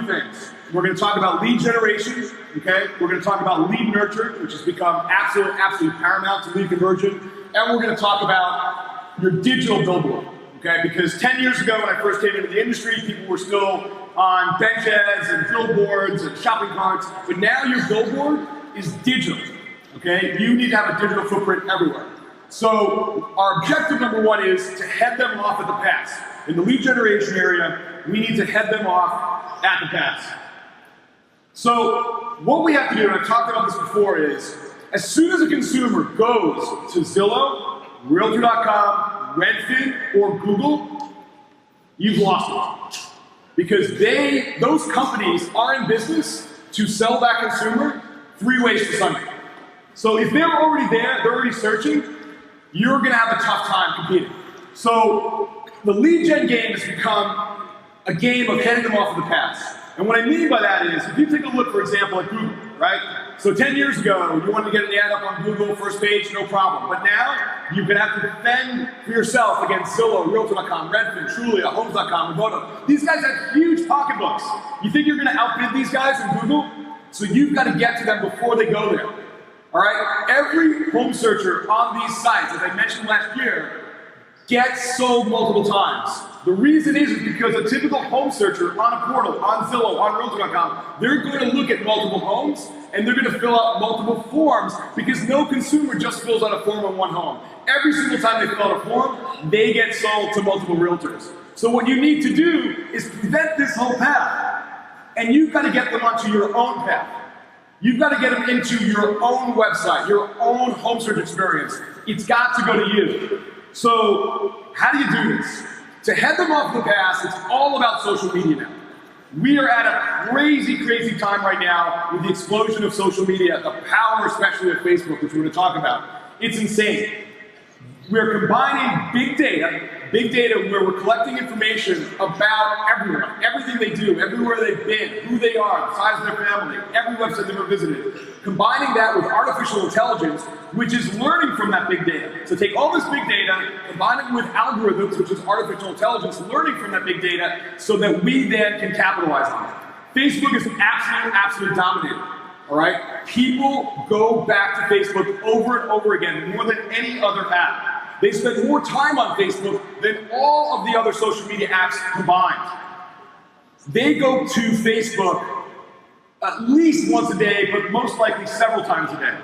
things. We're going to talk about lead generation, okay? We're going to talk about lead nurture, which has become absolutely paramount to lead conversion. And we're going to talk about your digital billboard, okay? Because 10 years ago when I first came into the industry, people were still on bench ads and billboards and shopping carts, but now your billboard is digital, okay? You need to have a digital footprint everywhere. So our objective number one is to head them off at the pass. In the lead generation area, we need to head them off at the pass. So what we have to do, and I've talked about this before, is as soon as a consumer goes to Zillow, Realtor.com, Redfin, or Google, you've lost it. Because those companies are in business to sell that consumer 3 ways to Sunday. So if they're already there, they're already searching, you're gonna have a tough time competing. So the lead gen game has become a game of heading them off of the pass. And what I mean by that is, if you take a look, for example, at Google, right? So 10 years ago, you wanted to get an ad up on Google, first page, no problem. But now, you're gonna have to defend for yourself against Zillow, Realtor.com, Redfin, Trulia, Homes.com, Voto. These guys have huge pocketbooks. You think you're gonna outbid these guys in Google? So you've got to get to them before they go there. All right? Every home searcher on these sites, as I mentioned last year, gets sold multiple times. The reason is because a typical home searcher on a portal, on Zillow, on Realtor.com, they're going to look at multiple homes and they're going to fill out multiple forms because no consumer just fills out a form on one home. Every single time they fill out a form, they get sold to multiple realtors. So what you need to do is prevent this whole path. And you've got to get them onto your own path. You've got to get them into your own website, your own home search experience. It's got to go to you. So how do you do this? To head them off the pass, it's all about social media now. We are at a crazy time right now with the explosion of social media, the power especially of Facebook, which we're going to talk about. It's insane. We're combining big data where we're collecting information about everyone, everything they do, everywhere they've been, who they are, the size of their family, every website they've ever visited. Combining that with artificial intelligence, which is learning from that big data. So take all this big data, combine it with algorithms, which is artificial intelligence, learning from that big data so that we then can capitalize on it. Facebook is absolutely dominating. All right? People go back to Facebook over and over again, more than any other app. They spend more time on Facebook than all of the other social media apps combined. They go to Facebook at least once a day, but most likely several times a day.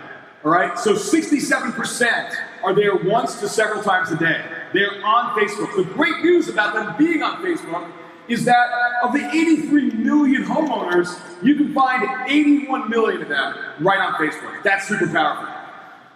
All right? So 67% are there once to several times a day. They're on Facebook. The great news about them being on Facebook is that of the 83 million homeowners, you can find 81 million of them right on Facebook. That's super powerful.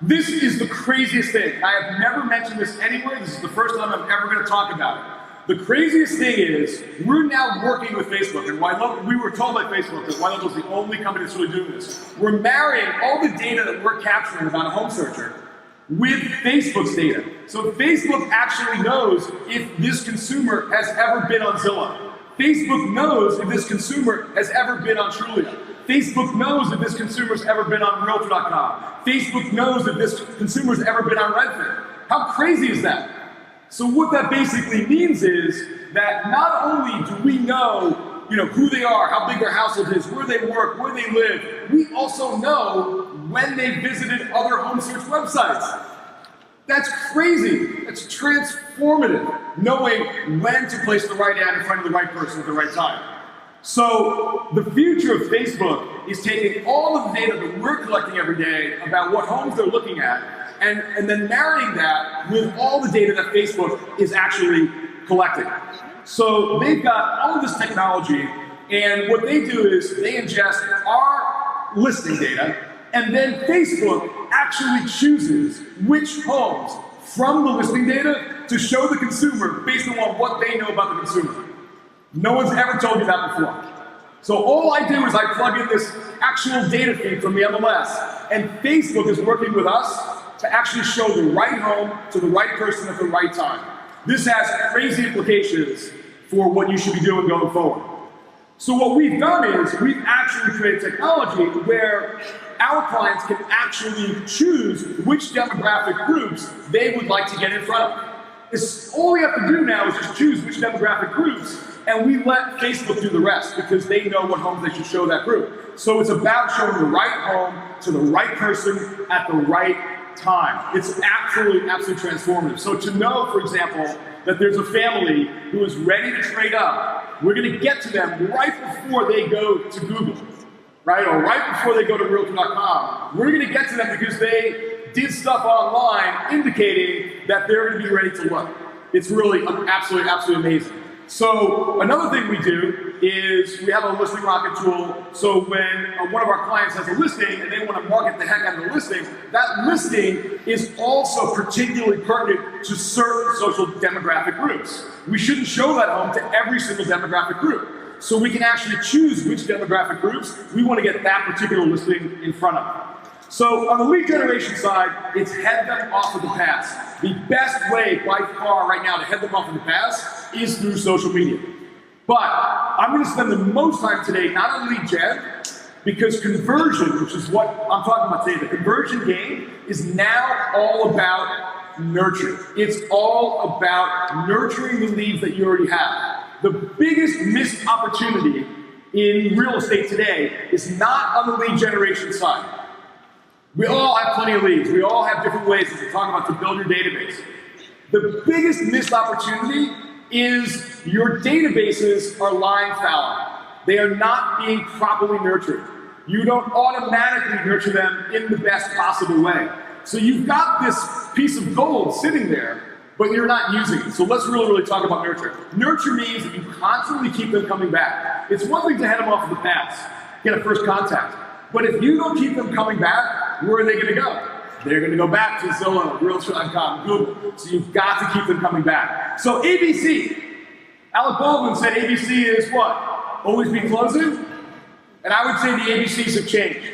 This is the craziest thing. I have never mentioned this anywhere. This is the first time I'm ever going to talk about it. The craziest thing is, we're now working with Facebook, and we were told by Facebook that Ylopo was the only company that's really doing this. We're marrying all the data that we're capturing about a home searcher with Facebook's data. So Facebook actually knows if this consumer has ever been on Zillow. Facebook knows if this consumer has ever been on Trulia. Facebook knows if this consumer's ever been on Realtor.com. Facebook knows if this consumer's ever been on Redfin. How crazy is that? So what that basically means is that not only do we know, who they are, how big their household is, where they work, where they live, we also know when they visited other home search websites. That's crazy. It's transformative, knowing when to place the right ad in front of the right person at the right time. So the future of Facebook is taking all of the data that we're collecting every day about what homes they're looking at, and then marrying that with all the data that Facebook is actually collecting. So they've got all of this technology, and what they do is they ingest our listing data, and then Facebook actually chooses which homes from the listing data to show the consumer based on what they know about the consumer. No one's ever told you that before. So all I do is I plug in this actual data feed from the MLS, and Facebook is working with us to actually show the right home to the right person at the right time. This has crazy implications for what you should be doing going forward. So what we've done is we've actually created technology where our clients can actually choose which demographic groups they would like to get in front of. All we have to do now is just choose which demographic groups, and we let Facebook do the rest because they know what homes they should show that group. So it's about showing the right home to the right person at the right time. It's absolutely transformative. So to know, for example, that there's a family who is ready to trade up, we're going to get to them right before they go to Google, right? Or right before they go to Realtor.com. We're going to get to them because they did stuff online indicating that they're going to be ready to look. It's really absolutely amazing. So another thing we do is we have a listing rocket tool. So when one of our clients has a listing and they want to market the heck out of the listing, that listing is also particularly pertinent to certain social demographic groups. We shouldn't show that home to every single demographic group. So we can actually choose which demographic groups we want to get that particular listing in front of. So on the lead generation side, it's head them off of the pass. The best way by far right now to head them off of the pass is through social media. But I'm going to spend the most time today not on lead gen, because conversion, which is what I'm talking about today, the conversion game is now all about nurturing. It's all about nurturing the leads that you already have. The biggest missed opportunity in real estate today is not on the lead generation side. We all have plenty of leads. We all have different ways, as we're talking about, to build your database. The biggest missed opportunity is your databases are lying fallow. They are not being properly nurtured. You don't automatically nurture them in the best possible way. So you've got this piece of gold sitting there, but you're not using it. So let's really talk about nurture. Nurture means that you constantly keep them coming back. It's one thing to head them off of the pass, get a first contact. But if you don't keep them coming back, where are they going to go? They're going to go back to Zillow, Realtor.com, Google. So you've got to keep them coming back. So ABC. Alec Baldwin said ABC is what? Always be closing? And I would say the ABCs have changed.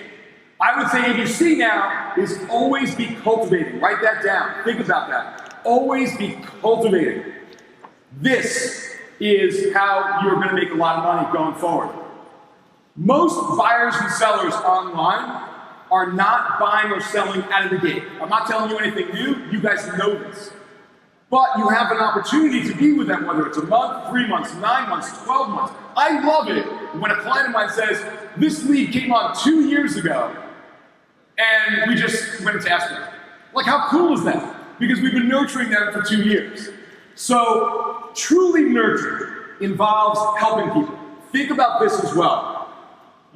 I would say ABC now is always be cultivating. Write that down. Think about that. Always be cultivating. This is how you're going to make a lot of money going forward. Most buyers and sellers online are not buying or selling out of the gate. I'm not telling you anything new. You guys know this. But you have an opportunity to be with them, whether it's a month, 3 months, 9 months, 12 months. I love it when a client of mine says, this lead came on 2 years ago, and we just went to ask them. Like, how cool is that? Because we've been nurturing them for 2 years. So, truly nurture involves helping people. Think about this as well.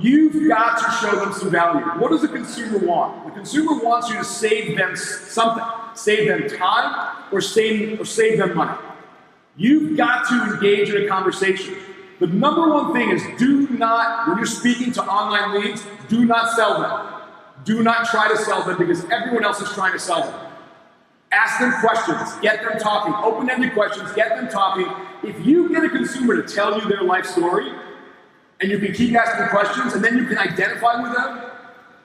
You've got to show them some value. What does the consumer want? The consumer wants you to save them something. Save them time or save them money. You've got to engage in a conversation. The number one thing is when you're speaking to online leads, do not sell them. Do not try to sell them because everyone else is trying to sell them. Ask them questions, get them talking, open-ended questions, get them talking. If you get a consumer to tell you their life story, and you can keep asking questions, and then you can identify with them,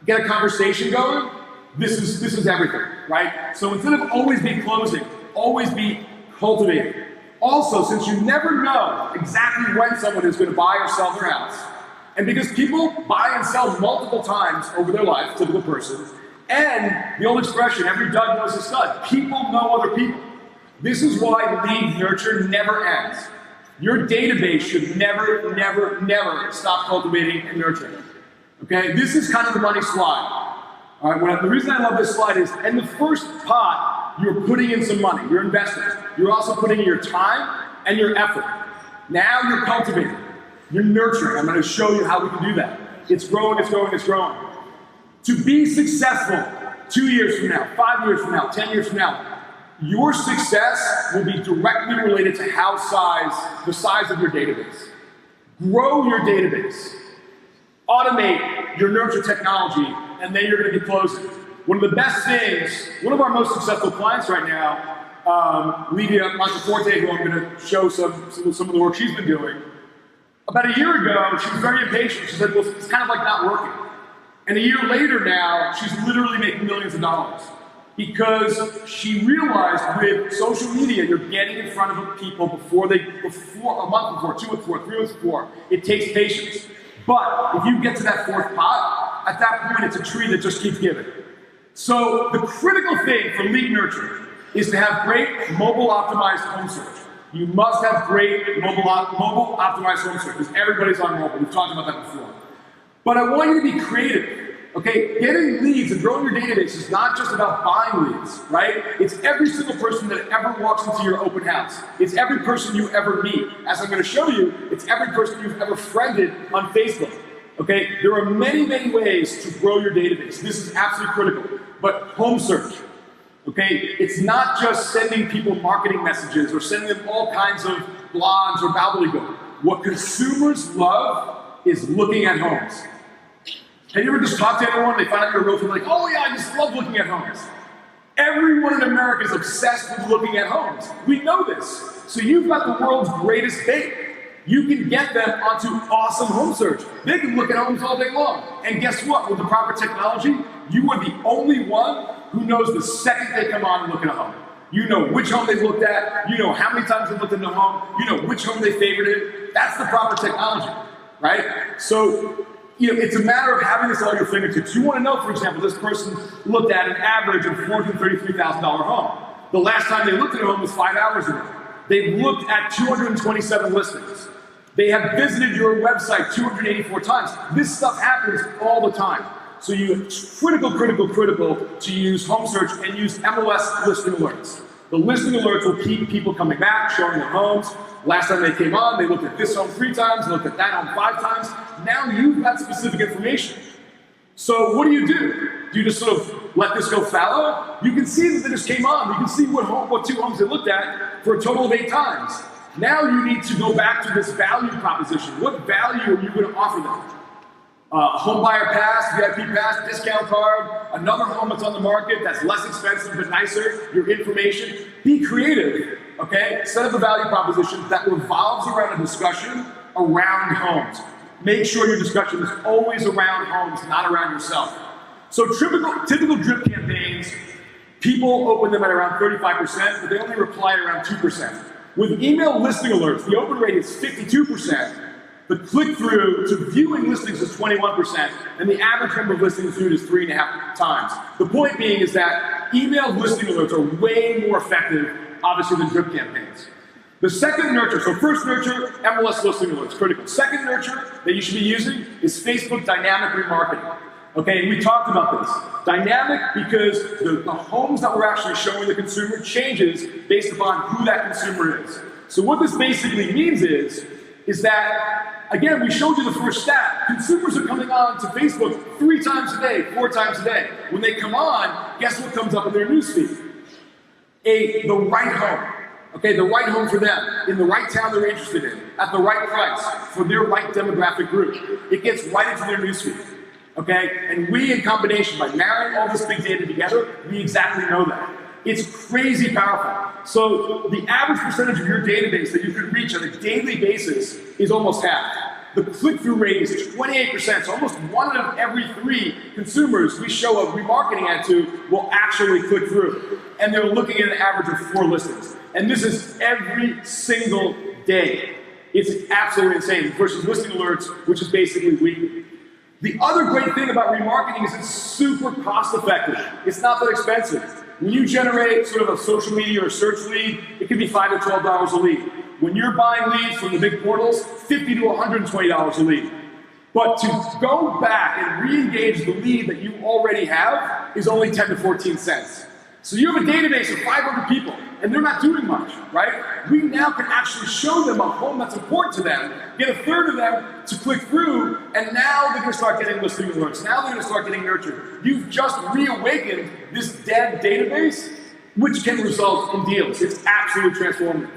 get a conversation going, this is everything, right? So instead of always be closing, always be cultivating. Also, since you never know exactly when someone is going to buy or sell their house, and because people buy and sell multiple times over their life, typical person, and the old expression, every dog knows a stud, people know other people. This is why lead nurture never ends. Your database should never stop cultivating and nurturing. Okay, this is kind of the money slide. All right, the reason I love this slide is, in the first pot, you're putting in some money, you're investing. You're also putting in your time and your effort. Now you're cultivating, you're nurturing. I'm going to show you how we can do that. It's growing, it's growing, it's growing. To be successful 2 years from now, 5 years from now, 10 years from now, your success will be directly related to the size of your database. Grow your database. Automate your nurture technology, and then you're going to be closing. One of the best things, one of our most successful clients right now, Lydia Monteforte, who I'm going to show some of the work she's been doing. About a year ago, she was very impatient. She said, well, it's kind of like not working. And a year later now, she's literally making millions of dollars. Because she realized with social media, you're getting in front of people before a month before, 2 weeks before, 3 weeks before. It takes patience. But if you get to that fourth pot, at that point it's a tree that just keeps giving. So the critical thing for lead nurture is to have great mobile optimized home search. You must have great mobile optimized home search, because everybody's on mobile. We've talked about that before. But I want you to be creative, okay? Getting leads and growing your database is not just about buying leads, right? It's every single person that ever walks into your open house. It's every person you ever meet. As I'm gonna show you, it's every person you've ever friended on Facebook, okay? There are many, many ways to grow your database. This is absolutely critical. But home search, okay? It's not just sending people marketing messages or sending them all kinds of blogs or gobbledygook. What consumers love is looking at homes. Have you ever just talked to anyone, they find out you're a realtor, like, oh yeah, I just love looking at homes. Everyone in America is obsessed with looking at homes. We know this. So you've got the world's greatest bait. You can get them onto awesome home search. They can look at homes all day long. And guess what? With the proper technology, you are the only one who knows the second they come on and look at a home. You know which home they've looked at, you know how many times they've looked at the home, you know which home they favorited. That's the proper technology, right? So, you know, it's a matter of having this at your fingertips. You want to know, for example, this person looked at an average of $433,000 home. The last time they looked at a home was 5 hours ago. They've looked at 227 listings. They have visited your website 284 times. This stuff happens all the time. So it's critical to use home search and use MLS listing alerts. The listing alerts will keep people coming back, showing their homes. Last time they came on, they looked at this home 3 times, they looked at that home 5 times. Now you've got specific information. So what do? Do you just sort of let this go fallow? You can see that they just came on. You can see what 2 homes they looked at for a total of 8 times. Now you need to go back to this value proposition. What value are you going to offer them? Home buyer pass, VIP pass, discount card, another home that's on the market that's less expensive but nicer, your information. Be creative, okay? Set up a value proposition that revolves around a discussion around homes. Make sure your discussion is always around homes, not around yourself. So typical drip campaigns, people open them at around 35%, but they only reply at around 2%. With email listing alerts, the open rate is 52%. The click-through to viewing listings is 21%, and the average number of listings viewed is 3.5 times. The point being is that emailed listing alerts are way more effective, obviously, than drip campaigns. The second nurture, so first nurture, MLS listing alerts, critical. Second nurture that you should be using is Facebook dynamic remarketing. Okay, and we talked about this. Dynamic because the homes that we're actually showing the consumer changes based upon who that consumer is. So what this basically means is that, again, we showed you the first stat. Consumers are coming on to Facebook 3 times a day, 4 times a day. When they come on, guess what comes up in their newsfeed? The right home. Okay, the right home for them, in the right town they're interested in, at the right price, for their right demographic group. It gets right into their newsfeed. Okay, and we, in combination, by marrying all this big data together, we exactly know that. It's crazy powerful. So the average percentage of your database that you could reach on a daily basis is almost half. The click-through rate is 28%, so almost 1 out of every 3 consumers we show a remarketing ad to will actually click through. And they're looking at an average of 4 listings. And this is every single day. It's absolutely insane versus listing alerts, which is basically weekly. The other great thing about remarketing is it's super cost effective. It's not that expensive. When you generate sort of a social media or search lead, it can be $5 to $12 a lead. When you're buying leads from the big portals, $50 to $120 a lead. But to go back and re-engage the lead that you already have is only 10 to 14 cents. So you have a database of 500 people, and they're not doing much, right? We now can actually show them a home that's important to them, get a third of them to click through, and now they're gonna start getting listing alerts. Now they're gonna start getting nurtured. You've just reawakened this dead database, which can result in deals. It's absolutely transformative.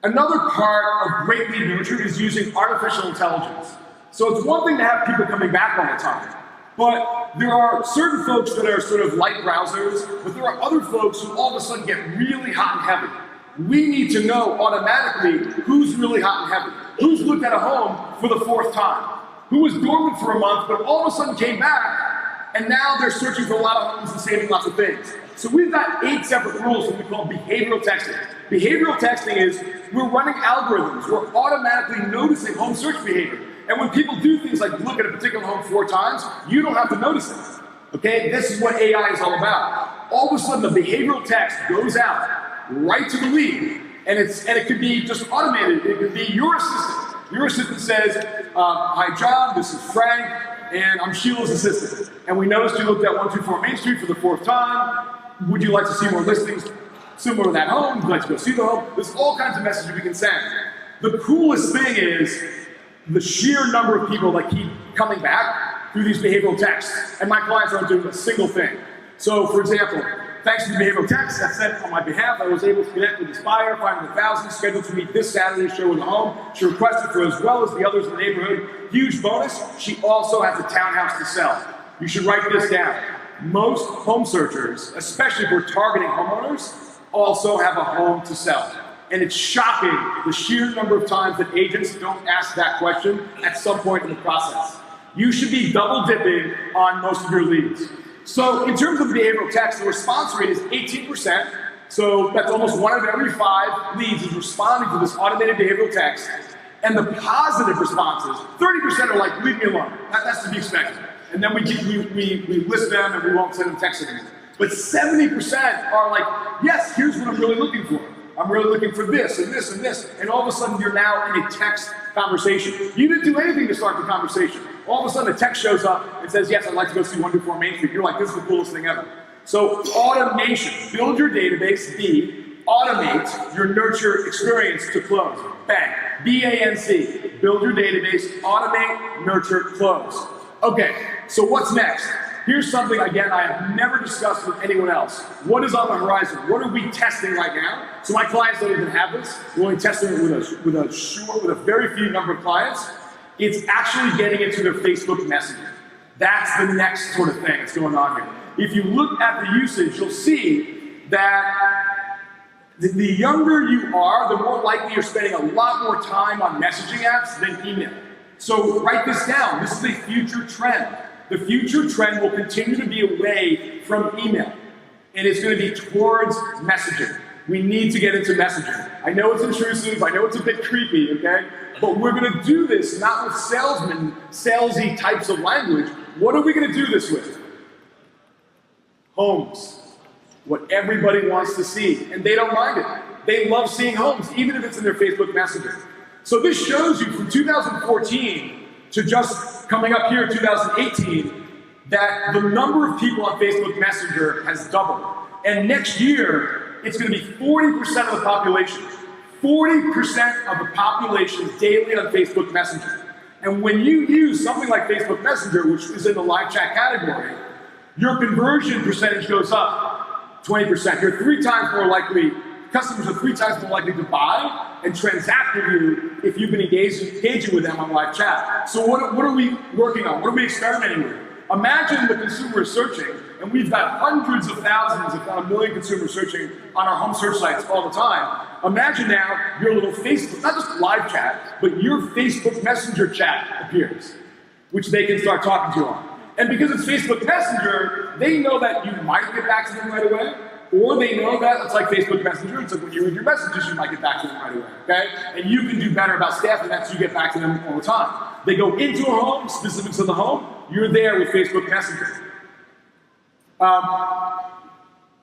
Another part of great lead nurture is using artificial intelligence. So it's one thing to have people coming back all the time, but there are certain folks that are sort of light browsers, but there are other folks who all of a sudden get really hot and heavy. We need to know automatically who's really hot and heavy, who's looked at a home for the 4th time, who was dormant for a month, but all of a sudden came back, and now they're searching for a lot of homes and saving lots of things. So we've got 8 separate rules that we call behavioral texting. Behavioral texting is we're running algorithms. We're automatically noticing home search behavior. And when people do things like look at a particular home 4 times, you don't have to notice it. Okay? This is what AI is all about. All of a sudden, the behavioral text goes out right to the lead, And it could be just automated. It could be your assistant. Your assistant says, hi John, this is Frank, and I'm Sheila's assistant. And we noticed you looked at 124 Main Street for the 4th time. Would you like to see more listings similar to that home? Would you like to go see the home? There's all kinds of messages we can send. The coolest thing is the sheer number of people that keep coming back through these behavioral texts. And my clients aren't doing a single thing. So, for example, thanks to the behavioral text that sent on my behalf, I was able to connect with this buyer, 500,000, scheduled to meet this Saturday to show her the home. She requested for as well as the others in the neighborhood. Huge bonus, she also has a townhouse to sell. You should write this down. Most home searchers, especially if we're targeting homeowners, also have a home to sell. And it's shocking the sheer number of times that agents don't ask that question at some point in the process. You should be double dipping on most of your leads. So in terms of the behavioral text, the response rate is 18%. So that's almost 1 of every 5 leads is responding to this automated behavioral text. And the positive responses, 30% are like, leave me alone. That's to be expected. And then we list them and we won't send them texts anymore. But 70% are like, yes, here's what I'm really looking for. I'm really looking for this and this and this. And all of a sudden you're now in a text conversation. You didn't do anything to start the conversation. All of a sudden a text shows up and says, yes, I'd like to go see 124 Main Street. You're like, this is the coolest thing ever. So automation, build your database. B, automate your nurture experience to close. Bang. B-A-N-C, build your database, automate, nurture, close. Okay, so what's next? Here's something, again, I have never discussed with anyone else. What is on the horizon? What are we testing right now? So my clients don't even have this. We're only testing it with a very few number of clients. It's actually getting into their Facebook Messenger. That's the next sort of thing that's going on here. If you look at the usage, you'll see that the younger you are, the more likely you're spending a lot more time on messaging apps than email. So write this down. This is a future trend. The future trend will continue to be away from email, and it's going to be towards messaging. We need to get into messaging. I know it's intrusive, I know it's a bit creepy, okay? But we're going to do this not with salesy types of language. What are we going to do this with? Homes. What everybody wants to see, and they don't mind it. They love seeing homes, even if it's in their Facebook Messenger. So this shows you from 2014 to just coming up here in 2018, that the number of people on Facebook Messenger has doubled. And next year, it's going to be 40% of the population. 40% of the population daily on Facebook Messenger. And when you use something like Facebook Messenger, which is in the live chat category, your conversion percentage goes up 20%. You're 3 times more likely, customers are 3 times more likely to buy and transact with you if you've been engaging with them on live chat. So what are we working on? What are we experimenting with? Imagine the consumer is searching, and we've got hundreds of thousands, if not 1 million consumers searching on our home search sites all the time. Imagine now your little Facebook, not just live chat, but your Facebook Messenger chat appears, which they can start talking to you on. And because it's Facebook Messenger, they know that you might get back to them right away, or they know that it's like Facebook Messenger. It's like when you read your messages, you might get back to them right away, okay? And you can do better about staffing that so you get back to them all the time. They go into a home, specifics of the home, you're there with Facebook Messenger.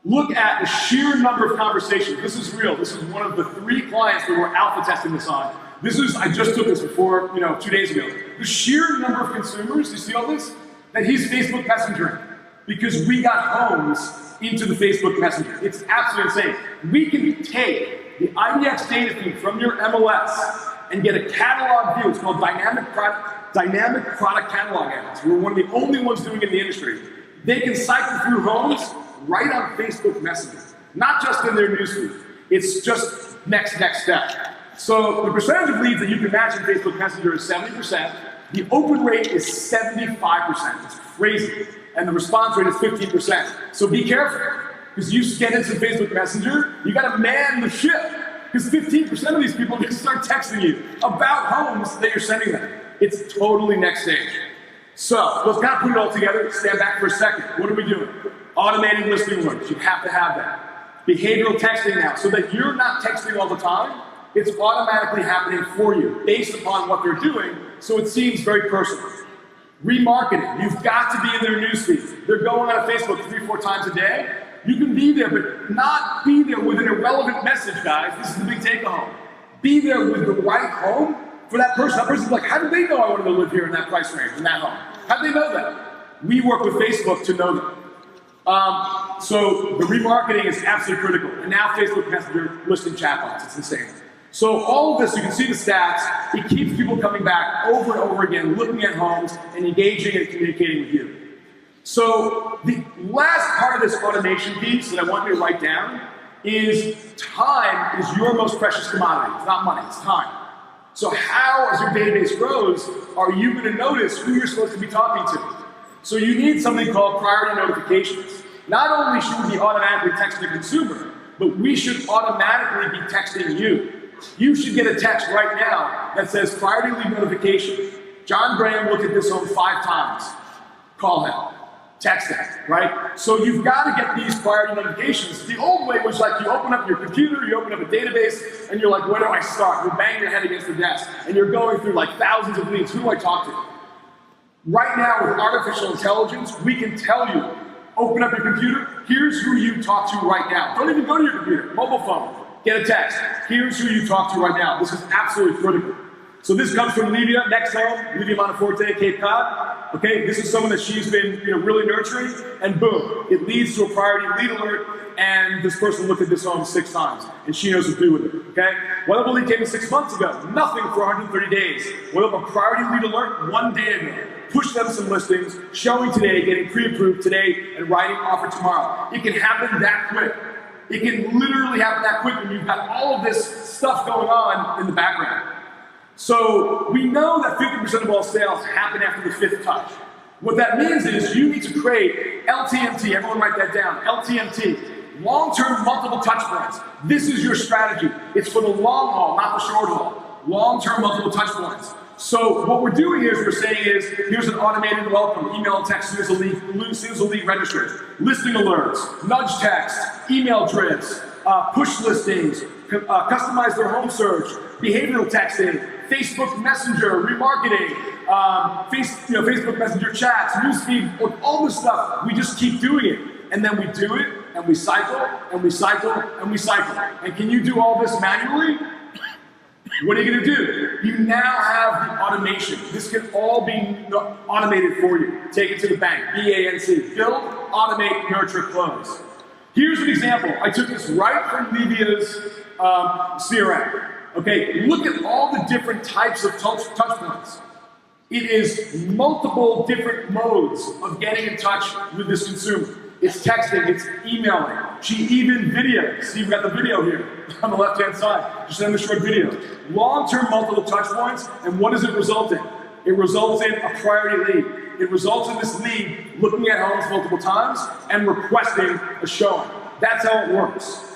Look at the sheer number of conversations. This is real. This is one of the 3 clients that we're alpha testing this on. I just took this before, 2 days ago. The sheer number of consumers, you see all this? That he's Facebook Messengering. Because we got homes into the Facebook Messenger. It's absolutely insane. We can take the IDX data feed from your MLS and get a catalog view. It's called dynamic product catalog ads. We're one of the only ones doing it in the industry. They can cycle through homes right on Facebook Messenger, not just in their newsfeed. It's just next step. So the percentage of leads that you can match in Facebook Messenger is 70%. The open rate is 75%. It's crazy. And the response rate is 15%. So be careful, because you get into Facebook Messenger, you gotta man the ship, because 15% of these people just start texting you about homes that you're sending them. It's totally next stage. So let's kind of put it all together. Stand back for a second. What are we doing? Automating listing alerts. You have to have that. Behavioral texting now, so that you're not texting all the time. It's automatically happening for you based upon what they're doing, so it seems very personal. Remarketing. You've got to be in their newsfeed. They're going on Facebook 3-4 times a day. You can be there, but not be there with an irrelevant message, guys. This is the big take-home. Be there with the right home for that person. That person's like, how did they know I wanted to live here in that price range, in that home? How did they know that? We work with Facebook to know that. So the remarketing is absolutely critical. And now Facebook Messenger listing chatbots, it's insane. So all of this, you can see the stats, it keeps people coming back over and over again, looking at homes and engaging and communicating with you. So the last part of this automation piece that I want you to write down is time is your most precious commodity. It's not money, it's time. So how, as your database grows, are you going to notice who you're supposed to be talking to? So you need something called priority notifications. Not only should we be automatically texting the consumer, but we should automatically be texting you. You should get a text right now that says priority lead notification. John Graham looked at this home 5 times. Call him. Text him, right? So you've got to get these priority notifications. The old way was like you open up your computer, you open up a database, and you're like, where do I start? You bang your head against the desk, and you're going through like thousands of leads. Who do I talk to? Right now, with artificial intelligence, we can tell you, open up your computer, here's who you talk to right now. Don't even go to your computer, mobile phone, get a text. Here's who you talk to right now. This is absolutely critical. So this comes from Livia, next home, Livia Monteforte, Cape Cod. Okay, this is someone that she's been really nurturing, and boom, it leads to a priority lead alert, and this person looked at this home 6 times, and she knows what to do with it, okay? What if a lead came in 6 months ago? Nothing for 130 days. What if a priority lead alert 1 day ago? Push them some listings, showing today, getting pre-approved today, and writing offer tomorrow. It can happen that quick. It can literally happen that quick when you've got all of this stuff going on in the background. So we know that 50% of all sales happen after the 5th touch. What that means is you need to create LTMT, everyone write that down, LTMT, long-term multiple touch points. This is your strategy. It's for the long haul, not the short haul. Long-term multiple touch points. So what we're doing here is we're saying is, here's an automated welcome, email and text, here's a lead registers, listing alerts, nudge text, email drips, push listings, customize their home search, behavioral texting, Facebook Messenger, remarketing, Facebook Messenger chats, newsfeed, all this stuff. We just keep doing it. And then we do it, and we cycle, and we cycle, and we cycle. And can you do all this manually? What are you going to do? You now have the automation. This can all be automated for you. Take it to the bank. BANC. Build, automate, nurture, close. Here's an example. I took this right from Livia's CRM. Okay, look at all the different types of touch points. It is multiple different modes of getting in touch with this consumer. It's texting, it's emailing. She even videos. See, we've got the video here on the left-hand side. Just send a short video. Long-term multiple touch points, and what does it result in? It results in a priority lead. It results in this lead looking at homes multiple times and requesting a showing. That's how it works.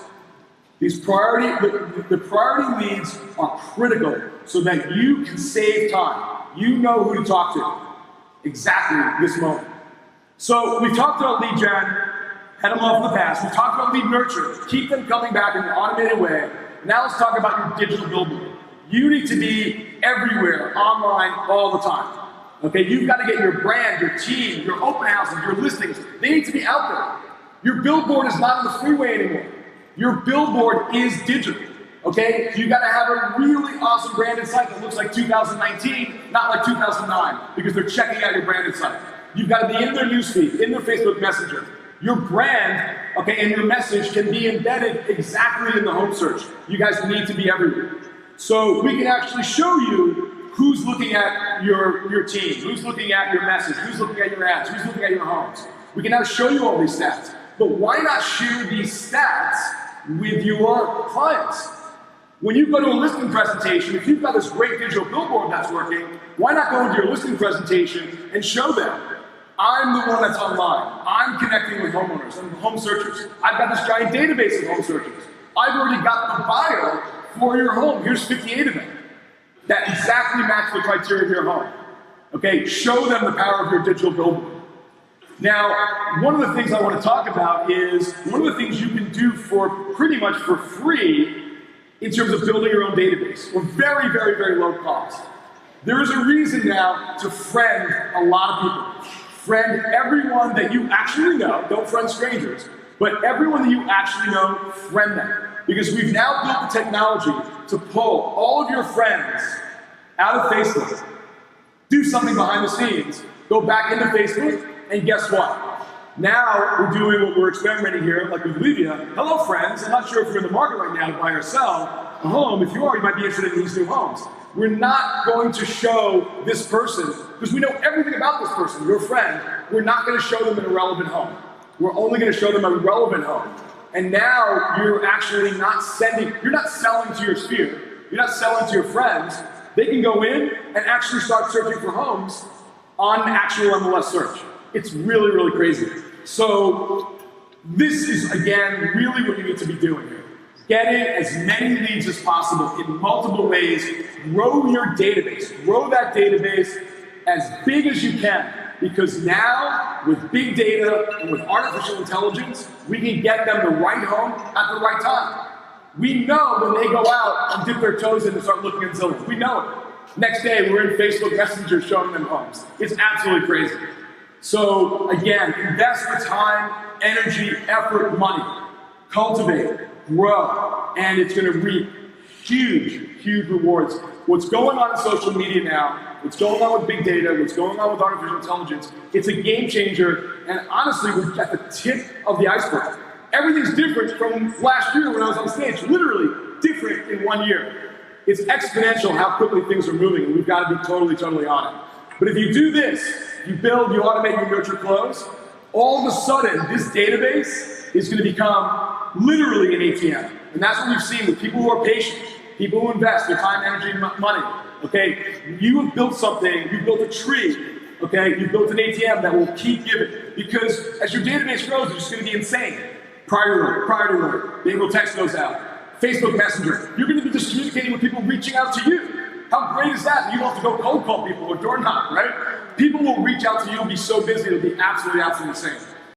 These the priority leads are critical so that you can save time. You know who to talk to exactly this moment. So we've talked about lead gen, head them off in the past. We've talked about lead nurture, keep them coming back in an automated way. Now let's talk about your digital billboard. You need to be everywhere, online, all the time. Okay, you've got to get your brand, your team, your open houses, your listings. They need to be out there. Your billboard is not on the freeway anymore. Your billboard is digital, okay? You gotta have a really awesome branded site that looks like 2019, not like 2009, because they're checking out your branded site. You've gotta be in their newsfeed, in their Facebook Messenger. Your brand, okay, and your message can be embedded exactly in the home search. You guys need to be everywhere. So we can actually show you who's looking at your team, who's looking at your message, who's looking at your ads, who's looking at your homes. We can now show you all these stats. But why not share these stats with your clients? When you go to a listing presentation, if you've got this great digital billboard that's working, why not go into your listing presentation and show them, I'm the one that's online. I'm connecting with homeowners and home searchers. I've got this giant database of home searchers. I've already got the bio for your home. Here's 58 of them that exactly match the criteria of your home. Okay, show them the power of your digital billboard. Now, one of the things I want to talk about is one of the things you can do for pretty much for free in terms of building your own database, or very, very, very low cost. There is a reason now to friend a lot of people. Friend everyone that you actually know, don't friend strangers, But everyone that you actually know, friend them. Because we've now built the technology to pull all of your friends out of Facebook, do something behind the scenes, go back into Facebook, and guess what? Now we're doing what we're experimenting here, like with Olivia. Hello, friends. I'm not sure if you're in the market right now to buy or sell a home. If you are, you might be interested in these new homes. We're not going to show this person, because we know everything about this person, your friend. We're not going to show them an irrelevant home. We're only going to show them a relevant home. And now you're actually not you're not selling to your sphere. You're not selling to your friends. They can go in and actually start searching for homes on actual MLS search. It's really, really crazy. So this is, again, really what you need to be doing here. Getting as many leads as possible in multiple ways. Grow your database. Grow that database as big as you can. Because now, with big data and with artificial intelligence, we can get them the right home at the right time. We know when they go out and dip their toes in and start looking at Zillow. We know it. Next day, we're in Facebook Messenger showing them homes. It's absolutely crazy. So again, invest the time, energy, effort, money. Cultivate, grow, and it's going to reap huge, huge rewards. What's going on in social media now, what's going on with big data, what's going on with artificial intelligence, it's a game changer, and honestly, we're at the tip of the iceberg. Everything's different from last year when I was on stage, literally different in 1 year. It's exponential how quickly things are moving, and we've got to be totally, totally on it. But if you do this, you build, you automate, you nurture, close, all of a sudden, this database is going to become literally an ATM. And that's what we've seen with people who are patient, people who invest their time, energy, and money. Okay, you have built something, you've built a tree, okay, you've built an ATM that will keep giving. Because as your database grows, it's just going to be insane. Priority alert, behavioral text goes out. Facebook Messenger, you're going to be just communicating with people reaching out to you. How great is that? You don't have to go cold call people or door knock, right? People will reach out to you and be so busy, it'll be absolutely, absolutely insane.